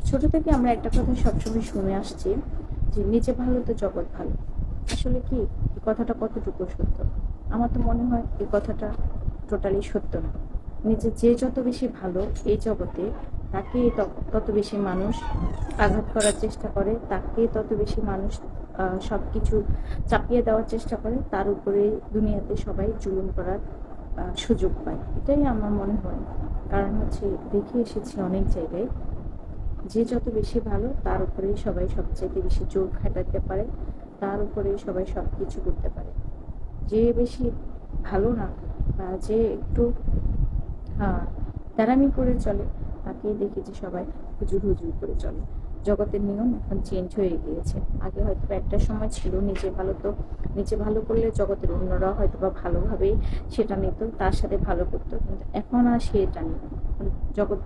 ছোট থেকে আমরা একটা কথা সবসময় শুনে আসছি যে নিজে ভালো তো জগৎ ভালো। আসলে কি এই কথাটা কতটুকু সত্য? আমার তো মনে হয় এই কথাটা টোটালি সত্য না। নিজে যে যত বেশি ভালো এই জগতে, তাকে তত বেশি মানুষ আঘাত করার চেষ্টা করে, তাকে তত বেশি মানুষ সবকিছু চাপিয়ে দেওয়ার চেষ্টা করে, তার উপরে দুনিয়াতে সবাই জুলুম করার সুযোগ পায়। এটাই আমার মনে হয়। কারণ হচ্ছে দেখে এসেছি অনেক জায়গায়, যে যত বেশি ভালো তার উপরেই সবাই সবচেয়ে বেশি জোর খাটাতে পারে, তার উপরেই সবাই সব কিছু করতে পারে। যে বেশি ভালো না বা যে একটু তেড়ামি করে চলে, তাকেই দেখি যে সবাই হুজুর হুজুর করে চলে। জগতের নিয়ম এখন চেঞ্জ হয়ে গিয়েছে। আগে হয়তো একটা সময় ছিল নিজে ভালো, তো নিজে ভালো করলে জগতের অন্যরা হয়তো বা ভালোভাবেই সেটা নিত, তার সাথে ভালো করতো, কিন্তু এখন আর সেটা নেই। জগৎ